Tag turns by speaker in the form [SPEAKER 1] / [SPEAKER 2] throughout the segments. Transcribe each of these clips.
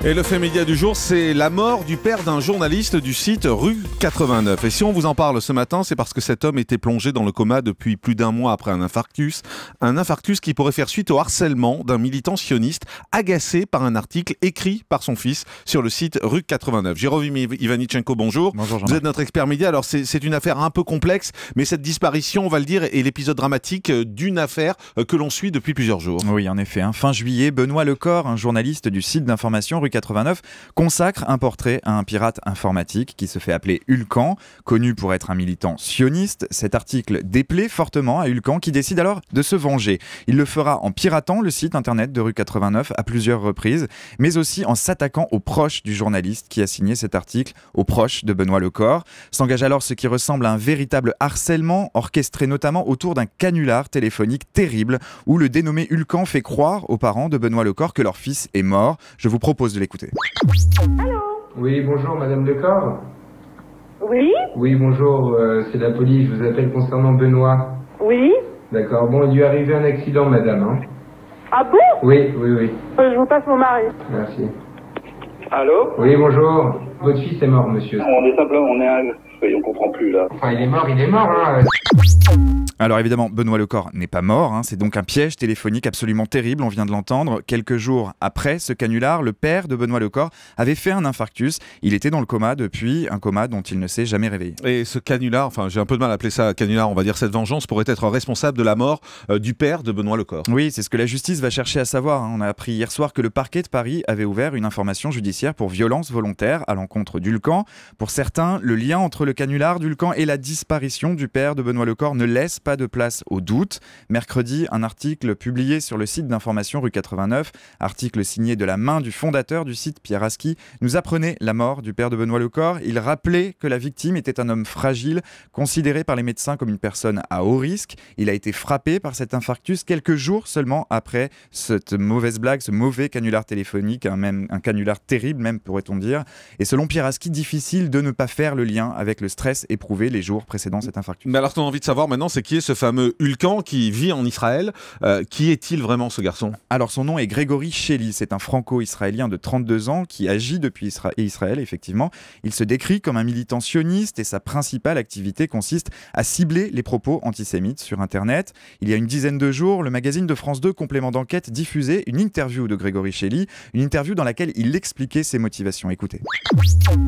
[SPEAKER 1] Et le fait média du jour, c'est la mort du père d'un journaliste du site Rue 89. Et si on vous en parle ce matin, c'est parce que cet homme était plongé dans le coma depuis plus d'un mois après un infarctus. Un infarctus qui pourrait faire suite au harcèlement d'un militant sioniste agacé par un article écrit par son fils sur le site Rue 89. Jérôme Ivanichenko, bonjour.
[SPEAKER 2] Bonjour Jean-Marc.
[SPEAKER 1] Vous êtes notre expert média. Alors c'est une affaire un peu complexe, mais cette disparition, on va le dire, est l'épisode dramatique d'une affaire que l'on suit depuis plusieurs jours.
[SPEAKER 2] Oui, en effet. Fin juillet, Benoît Lecor, un journaliste du site d'information Rue 89, consacre un portrait à un pirate informatique qui se fait appeler Ulcan, connu pour être un militant sioniste. Cet article déplaît fortement à Ulcan qui décide alors de se venger. Il le fera en piratant le site internet de Rue 89 à plusieurs reprises, mais aussi en s'attaquant aux proches du journaliste qui a signé cet article, aux proches de Benoît Lecor. S'engage alors ce qui ressemble à un véritable harcèlement, orchestré notamment autour d'un canular téléphonique terrible où le dénommé Ulcan fait croire aux parents de Benoît Lecor que leur fils est mort. Je vous propose de l'écouter.
[SPEAKER 3] Allô ?
[SPEAKER 4] Oui, bonjour, Madame Lecor.
[SPEAKER 3] Oui ?
[SPEAKER 4] Oui, bonjour, c'est la police, je vous appelle concernant Benoît.
[SPEAKER 3] Oui ?
[SPEAKER 4] D'accord, bon, il lui est arrivé un accident, madame, hein.
[SPEAKER 3] Ah bon ?
[SPEAKER 4] Oui.
[SPEAKER 3] Je vous passe mon mari.
[SPEAKER 4] Merci.
[SPEAKER 5] Allô?
[SPEAKER 4] Oui, bonjour. Votre fils est mort, monsieur.
[SPEAKER 5] On est simplement, on comprend plus là.
[SPEAKER 4] Enfin, il est mort, hein.
[SPEAKER 2] Alors évidemment, Benoît Lecor n'est pas mort, c'est donc un piège téléphonique absolument terrible, on vient de l'entendre. Quelques jours après ce canular, le père de Benoît Lecor avait fait un infarctus. Il était dans le coma depuis, un coma dont il ne s'est jamais réveillé.
[SPEAKER 1] Et ce canular, enfin j'ai un peu de mal à appeler ça canular, on va dire cette vengeance pourrait être responsable de la mort du père de Benoît Lecor.
[SPEAKER 2] Oui, c'est ce que la justice va chercher à savoir. On a appris hier soir que le parquet de Paris avait ouvert une information judiciaire pour violence volontaire à l'encontre d'Ulcan. Pour certains, le lien entre le canular d'Ulcan et la disparition du père de Benoît Lecor ne laisse pas de place au doute. Mercredi, un article publié sur le site d'information Rue 89, article signé de la main du fondateur du site, Pierre Aski, nous apprenait la mort du père de Benoît Lecor. Il rappelait que la victime était un homme fragile, considéré par les médecins comme une personne à haut risque. Il a été frappé par cet infarctus quelques jours seulement après cette mauvaise blague, ce mauvais canular téléphonique, un canular terrible même pourrait-on dire. Et selon Pierre Aski, difficile de ne pas faire le lien avec le stress éprouvé les jours précédant cet infarctus.
[SPEAKER 1] Mais alors ce qu'on a envie de savoir maintenant, c'est qui est ce fameux Ulcan qui vit en Israël. Qui est-il vraiment ce garçon ?
[SPEAKER 2] Alors son nom est Grégory Shely, c'est un franco-israélien de 32 ans qui agit depuis Israël, effectivement. Il se décrit comme un militant sioniste et sa principale activité consiste à cibler les propos antisémites sur Internet. Il y a une dizaine de jours, le magazine de France 2, Complément d'enquête, diffusait une interview de Grégory Shely, une interview dans laquelle il expliquait ses motivations. Écoutez.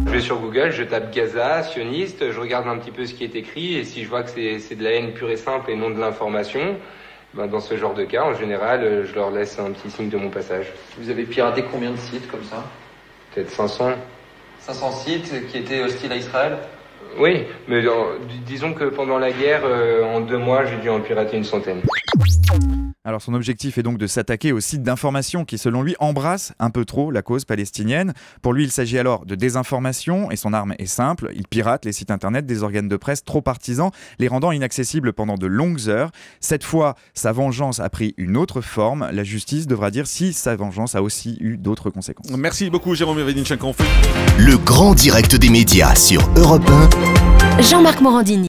[SPEAKER 4] Je vais sur Google, je tape Gaza, sioniste, je regarde un petit peu ce qui est écrit, et si je vois que c'est de la haine pure et simple et non de l'information, dans ce genre de cas, en général, je leur laisse un petit signe de mon passage.
[SPEAKER 6] Vous avez piraté combien de sites comme ça?
[SPEAKER 4] Peut-être 500.
[SPEAKER 6] 500 sites qui étaient hostiles à Israël?
[SPEAKER 4] Oui, mais disons que pendant la guerre, en 2 mois, j'ai dû en pirater une centaine.
[SPEAKER 2] Alors son objectif est donc de s'attaquer aux sites d'information qui, selon lui, embrassent un peu trop la cause palestinienne. Pour lui, il s'agit alors de désinformation et son arme est simple. Il pirate les sites internet des organes de presse trop partisans, les rendant inaccessibles pendant de longues heures. Cette fois, sa vengeance a pris une autre forme. La justice devra dire si sa vengeance a aussi eu d'autres conséquences.
[SPEAKER 1] Merci beaucoup Jérôme Ivanichenko.
[SPEAKER 7] Le grand direct des médias sur Europe 1.
[SPEAKER 8] Jean-Marc Morandini.